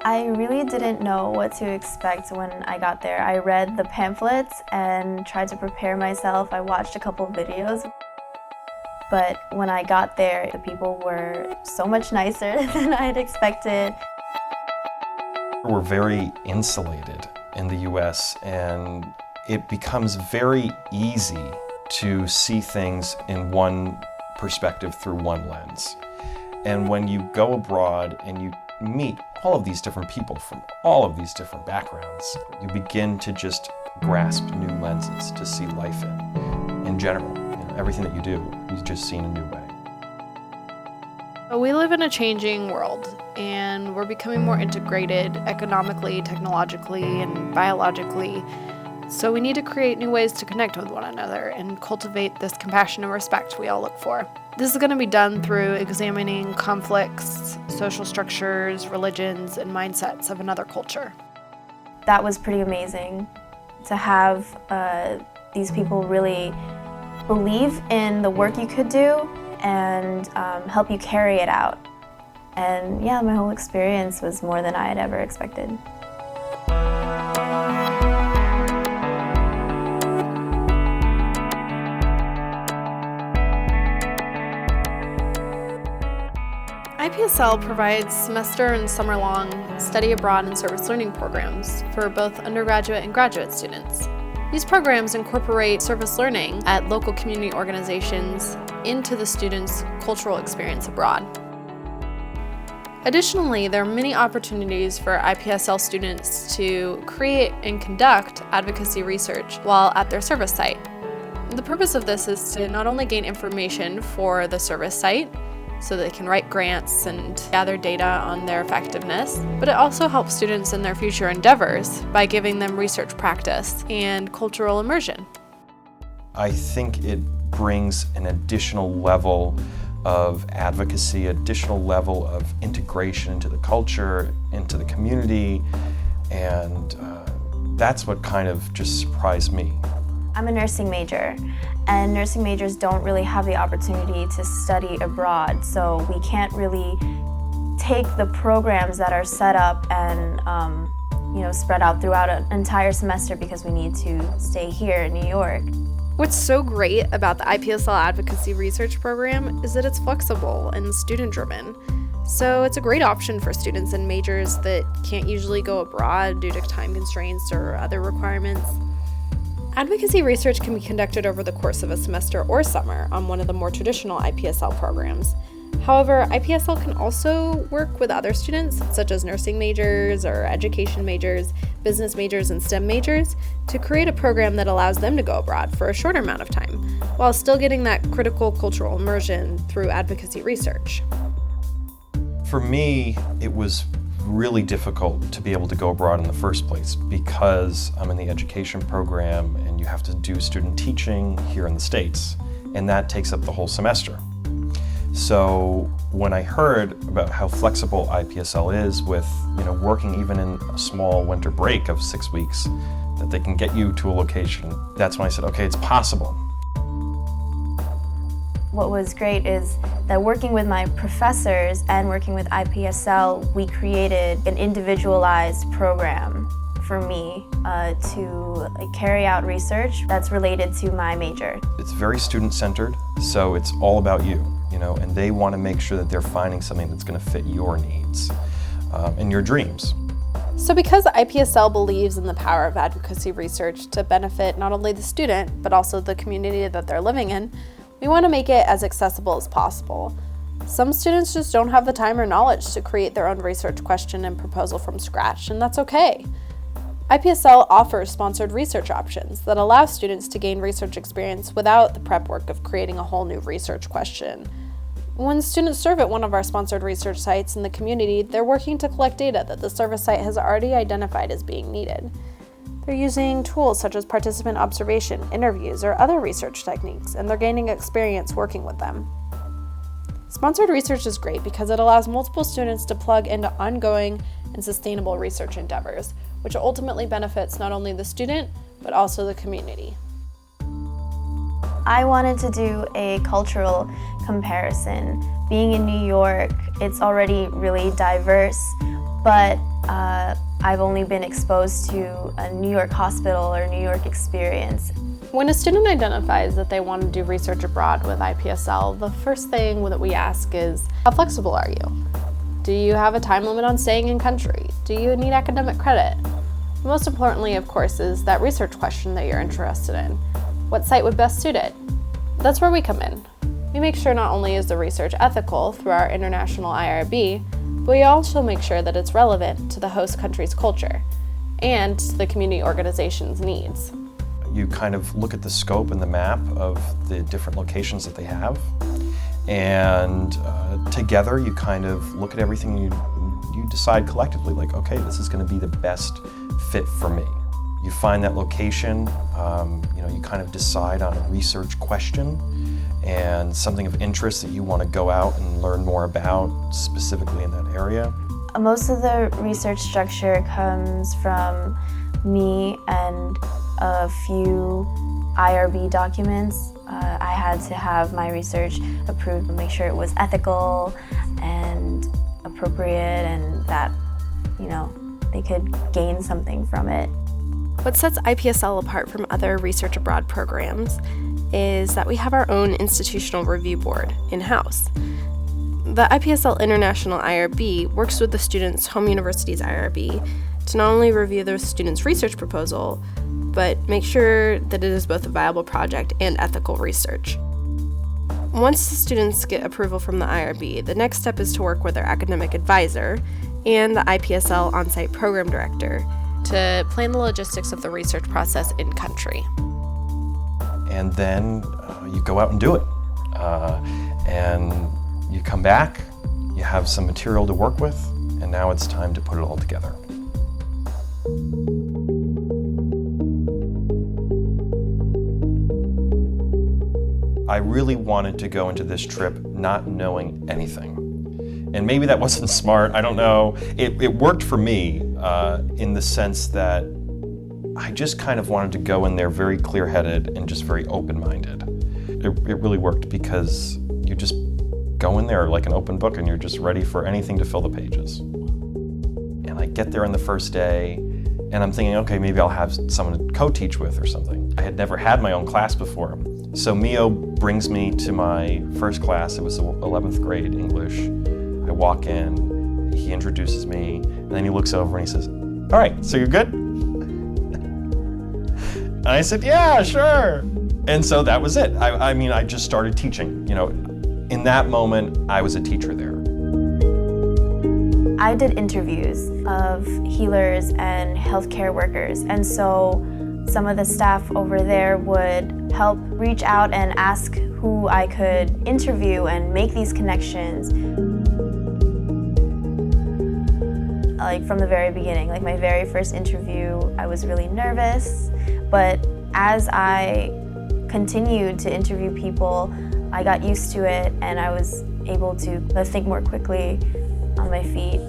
I really didn't know what to expect when I got there. I read the pamphlets and tried to prepare myself. I watched a couple videos. But when I got there, the people were so much nicer than I had expected. We're very insulated in the US, and it becomes very easy to see things in one perspective through one lens. And when you go abroad and you meet all of these different people from all of these different backgrounds, you begin to just grasp new lenses to see life in general. Everything that you do, you just see in a new way. We live in a changing world, and we're becoming more integrated economically, technologically, and biologically. So we need to create new ways to connect with one another and cultivate this compassion and respect we all look for. This is going to be done through examining conflicts, social structures, religions, and mindsets of another culture. That was pretty amazing to have these people really believe in the work you could do and help you carry it out. And yeah, my whole experience was more than I had ever expected. IPSL provides semester and summer-long study abroad and service learning programs for both undergraduate and graduate students. These programs incorporate service learning at local community organizations into the students' cultural experience abroad. Additionally, there are many opportunities for IPSL students to create and conduct advocacy research while at their service site. The purpose of this is to not only gain information for the service site, so they can write grants and gather data on their effectiveness, but it also helps students in their future endeavors by giving them research practice and cultural immersion. I think it brings an additional level of advocacy, additional level of integration into the culture, into the community, and that's what kind of just surprised me. I'm a nursing major, and nursing majors don't really have the opportunity to study abroad, so we can't really take the programs that are set up and spread out throughout an entire semester because we need to stay here in New York. What's so great about the IPSL Advocacy Research program is that it's flexible and student-driven. So it's a great option for students in majors that can't usually go abroad due to time constraints or other requirements. Advocacy research can be conducted over the course of a semester or summer on one of the more traditional IPSL programs. However, IPSL can also work with other students, such as nursing majors or education majors, business majors, and STEM majors, to create a program that allows them to go abroad for a shorter amount of time, while still getting that critical cultural immersion through advocacy research. For me, it was really difficult to be able to go abroad in the first place because I'm in the education program and you have to do student teaching here in the States, and that takes up the whole semester. So when I heard about how flexible IPSL is with working even in a small winter break of 6 weeks, that they can get you to a location, that's when I said, okay, it's possible. What was great is that working with my professors and working with IPSL, we created an individualized program for me to carry out research that's related to my major. It's very student-centered, so it's all about you, and they want to make sure that they're finding something that's going to fit your needs and your dreams. So because IPSL believes in the power of advocacy research to benefit not only the student, but also the community that they're living in, we want to make it as accessible as possible. Some students just don't have the time or knowledge to create their own research question and proposal from scratch, and that's okay. IPSL offers sponsored research options that allow students to gain research experience without the prep work of creating a whole new research question. When students serve at one of our sponsored research sites in the community, they're working to collect data that the service site has already identified as being needed. They're using tools such as participant observation, interviews, or other research techniques, and they're gaining experience working with them. Sponsored research is great because it allows multiple students to plug into ongoing and sustainable research endeavors, which ultimately benefits not only the student, but also the community. I wanted to do a cultural comparison. Being in New York, it's already really diverse, but I've only been exposed to a New York hospital or New York experience. When a student identifies that they want to do research abroad with IPSL, the first thing that we ask is, how flexible are you? Do you have a time limit on staying in country? Do you need academic credit? Most importantly, of course, is that research question that you're interested in. What site would best suit it? That's where we come in. We make sure not only is the research ethical through our international IRB, but we also make sure that it's relevant to the host country's culture and to the community organization's needs. You kind of look at the scope and the map of the different locations that they have, and together you kind of look at everything. You decide collectively, like, okay, this is going to be the best fit for me. You find that location, you kind of decide on a research question and something of interest that you want to go out and learn more about specifically in that area. Most of the research structure comes from me and a few IRB documents. I had to have my research approved to make sure it was ethical and appropriate and that, they could gain something from it. What sets IPSL apart from other research abroad programs is that we have our own institutional review board in-house. The IPSL International IRB works with the student's home university's IRB to not only review the student's research proposal, but make sure that it is both a viable project and ethical research. Once the students get approval from the IRB, the next step is to work with their academic advisor and the IPSL on-site program director to plan the logistics of the research process in country. And then you go out and do it. And you come back, you have some material to work with, and now it's time to put it all together. I really wanted to go into this trip not knowing anything. And maybe that wasn't smart, I don't know. It worked for me in the sense that I just kind of wanted to go in there very clear-headed and just very open-minded. It really worked because you just go in there like an open book and you're just ready for anything to fill the pages. And I get there on the first day and I'm thinking, okay, maybe I'll have someone to co-teach with or something. I had never had my own class before. So Mio brings me to my first class. It was 11th grade English. I walk in, he introduces me, and then he looks over and he says, all right, so you're good? And I said, yeah, sure. And so that was it. I just started teaching. In that moment, I was a teacher there. I did interviews of healers and healthcare workers, and so some of the staff over there would help reach out and ask who I could interview and make these connections. Like from the very beginning, like my very first interview, I was really nervous, but as I continued to interview people, I got used to it and I was able to think more quickly on my feet.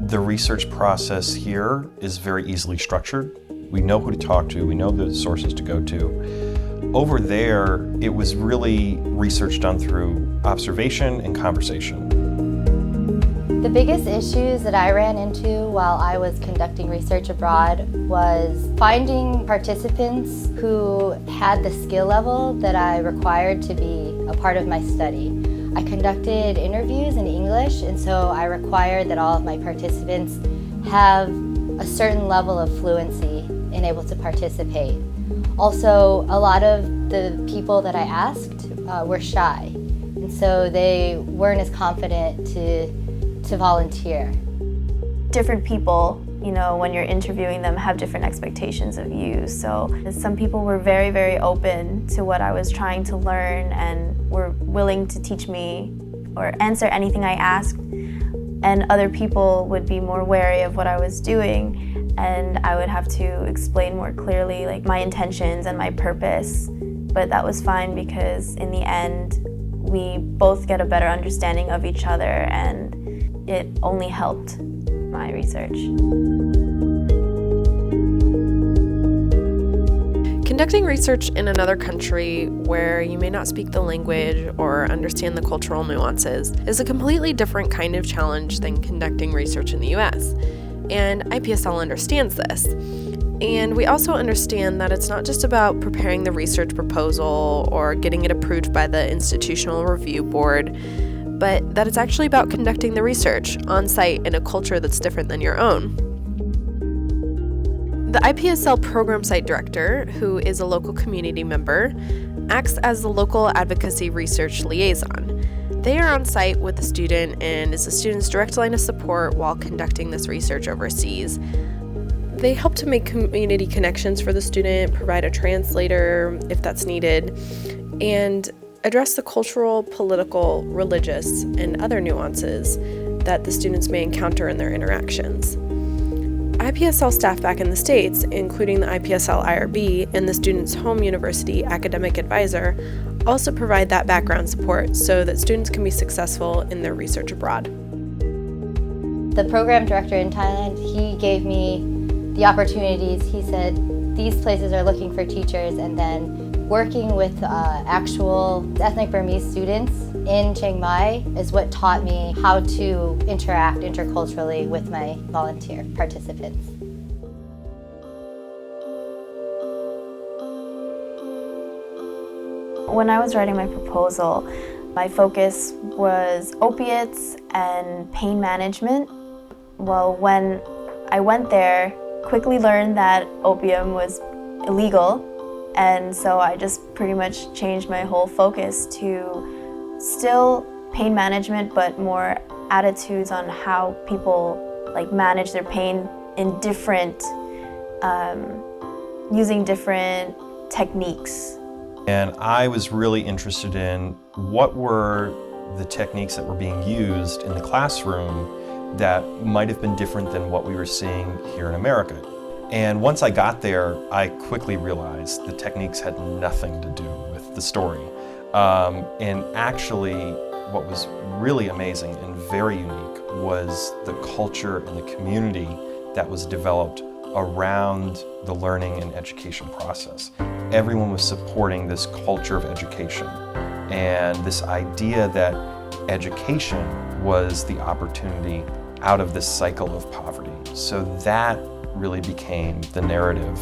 The research process here is very easily structured. We know who to talk to, we know the sources to go to. Over there, it was really research done through observation and conversation. The biggest issues that I ran into while I was conducting research abroad was finding participants who had the skill level that I required to be a part of my study. I conducted interviews in English, and so I required that all of my participants have a certain level of fluency and able to participate. Also, a lot of the people that I asked were shy, and so they weren't as confident to volunteer. Different people, when you're interviewing them, have different expectations of you. So some people were very, very open to what I was trying to learn and were willing to teach me or answer anything I asked. And other people would be more wary of what I was doing, and I would have to explain more clearly like my intentions and my purpose. But that was fine because in the end, we both get a better understanding of each other, and it only helped my research. Conducting research in another country where you may not speak the language or understand the cultural nuances is a completely different kind of challenge than conducting research in the US. and IPSL understands this. And we also understand that it's not just about preparing the research proposal or getting it approved by the Institutional Review Board, but that it's actually about conducting the research on site in a culture that's different than your own. The IPSL Program Site Director, who is a local community member, acts as the local Advocacy Research Liaison. They are on site with the student and is the student's direct line of support while conducting this research overseas. They help to make community connections for the student, provide a translator if that's needed, and address the cultural, political, religious, and other nuances that the students may encounter in their interactions. IPSL staff back in the States, including the IPSL IRB and the student's home university academic advisor, also provide that background support so that students can be successful in their research abroad. The program director in Thailand, he gave me the opportunities. He said, these places are looking for teachers, and then working with actual ethnic Burmese students in Chiang Mai is what taught me how to interact interculturally with my volunteer participants. When I was writing my proposal, my focus was opiates and pain management. Well, when I went there, quickly learned that opium was illegal, and so I just pretty much changed my whole focus to still pain management, but more attitudes on how people manage their pain in different, using different techniques. And I was really interested in what were the techniques that were being used in the classroom that might have been different than what we were seeing here in America. And once I got there, I quickly realized the techniques had nothing to do with the story. And actually, what was really amazing and very unique was the culture and the community that was developed around the learning and education process. Everyone was supporting this culture of education and this idea that education was the opportunity out of this cycle of poverty. So that really became the narrative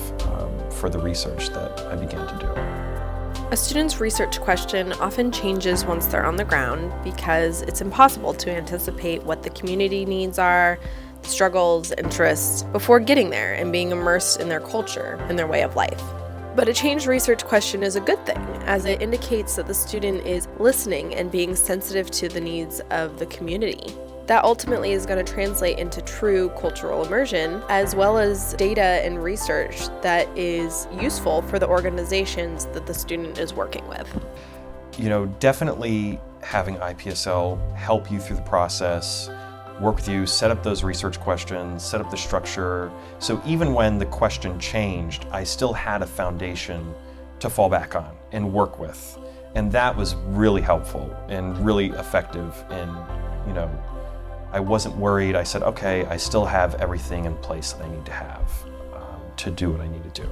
for the research that I began to do. A student's research question often changes once they're on the ground because it's impossible to anticipate what the community needs are, struggles, interests, before getting there and being immersed in their culture and their way of life. But a changed research question is a good thing, as it indicates that the student is listening and being sensitive to the needs of the community. That ultimately is going to translate into true cultural immersion, as well as data and research that is useful for the organizations that the student is working with. Definitely having IPSL help you through the process, work with you, set up those research questions, set up the structure. So even when the question changed, I still had a foundation to fall back on and work with. And that was really helpful and really effective. And, I wasn't worried. I said, okay, I still have everything in place that I need to have to do what I need to do.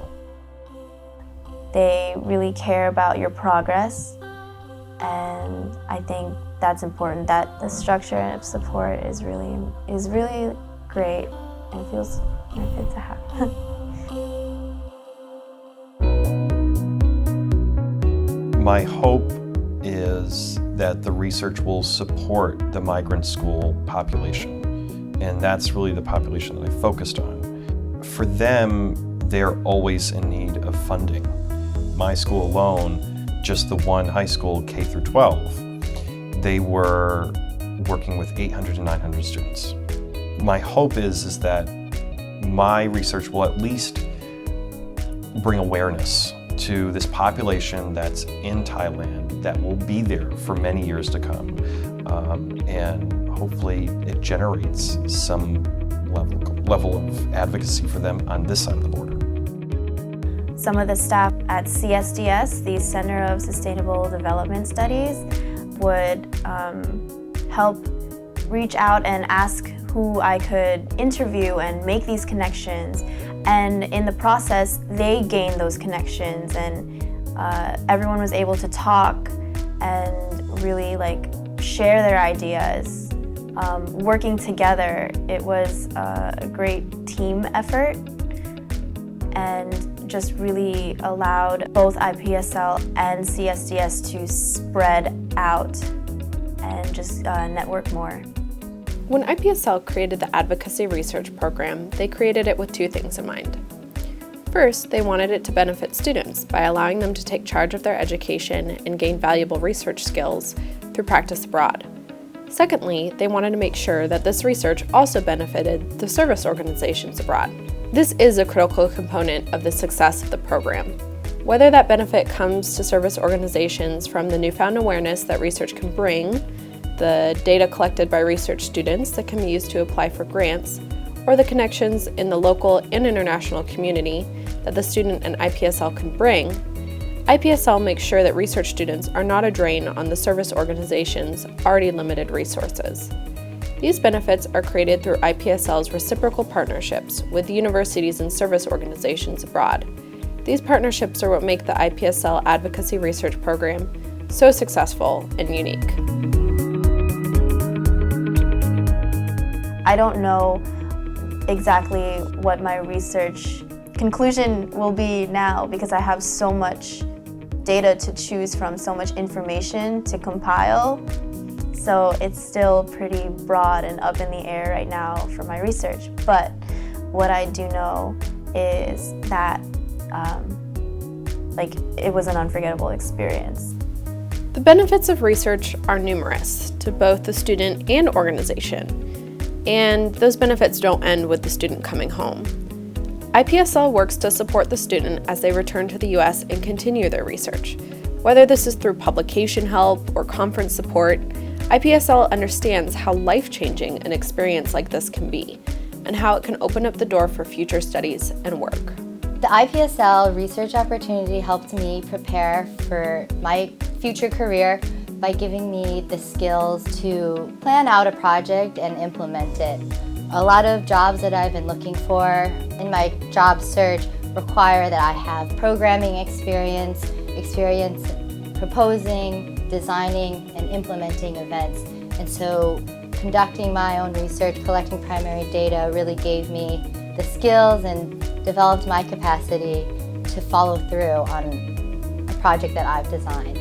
They really care about your progress, and I think that's important, that the structure and support is really great and feels good to have. My hope is that the research will support the migrant school population, and that's really the population that I focused on. For them, they're always in need of funding. My school alone, just the one high school, K through 12, they were working with 800 to 900 students. My hope is that my research will at least bring awareness to this population that's in Thailand that will be there for many years to come. And hopefully it generates some level of advocacy for them on this side of the border. Some of the staff at CSDS, the Center of Sustainable Development Studies, would help reach out and ask who I could interview and make these connections. And in the process, they gained those connections, and everyone was able to talk and really share their ideas working together. It was a great team effort and just really allowed both IPSL and CSDS to spread out and just network more. When IPSL created the Advocacy Research program, they created it with two things in mind. First, they wanted it to benefit students by allowing them to take charge of their education and gain valuable research skills through practice abroad. Secondly, they wanted to make sure that this research also benefited the service organizations abroad. This is a critical component of the success of the program. Whether that benefit comes to service organizations from the newfound awareness that research can bring, the data collected by research students that can be used to apply for grants, or the connections in the local and international community that the student and IPSL can bring, IPSL makes sure that research students are not a drain on the service organization's already limited resources. These benefits are created through IPSL's reciprocal partnerships with universities and service organizations abroad. These partnerships are what make the IPSL Advocacy Research program so successful and unique. I don't know exactly what my research conclusion will be now because I have so much data to choose from, so much information to compile. So it's still pretty broad and up in the air right now for my research. But what I do know is that it was an unforgettable experience. The benefits of research are numerous to both the student and organization. And those benefits don't end with the student coming home. IPSL works to support the student as they return to the US and continue their research. Whether this is through publication help or conference support, IPSL understands how life-changing an experience like this can be and how it can open up the door for future studies and work. The IPSL research opportunity helped me prepare for my future career by giving me the skills to plan out a project and implement it. A lot of jobs that I've been looking for in my job search require that I have programming experience proposing, designing, and implementing events. And so conducting my own research, collecting primary data really gave me the skills and developed my capacity to follow through on a project that I've designed.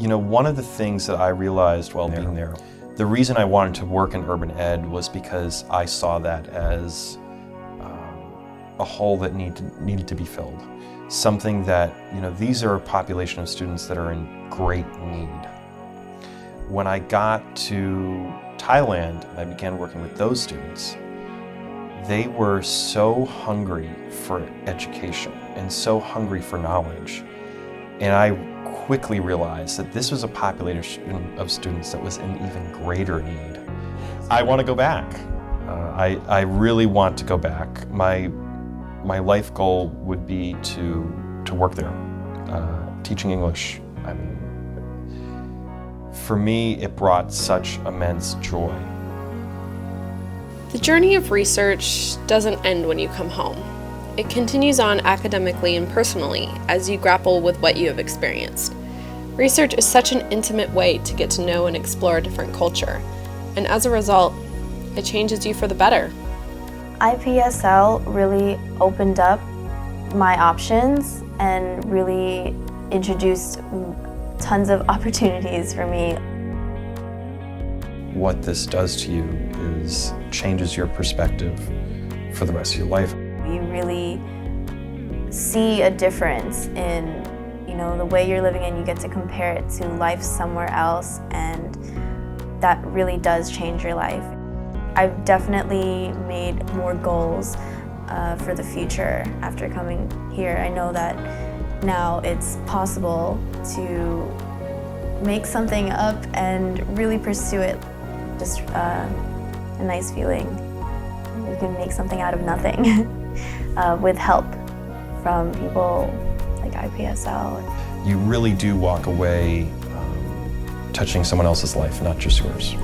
You know, one of the things that I realized while being there, the reason I wanted to work in urban ed was because I saw that as a hole that needed to be filled. Something that, you know, these are a population of students that are in great need. When I got to Thailand and I began working with those students, they were so hungry for education and so hungry for knowledge. And I quickly realized that this was a population of students that was in even greater need. I want to go back. I really want to go back. My life goal would be to work there, teaching English. I mean, for me, it brought such immense joy. The journey of research doesn't end when you come home. It continues on academically and personally as you grapple with what you have experienced. Research is such an intimate way to get to know and explore a different culture, and as a result, it changes you for the better. IPSL really opened up my options and really introduced tons of opportunities for me. What this does to you is changes your perspective for the rest of your life. You really see a difference in, you know, the way you're living and you get to compare it to life somewhere else, and that really does change your life. I've definitely made more goals for the future after coming here. I know that now it's possible to make something up and really pursue it. Just a nice feeling. You can make something out of nothing with help from people like IPSL. You really do walk away touching someone else's life, not just yours.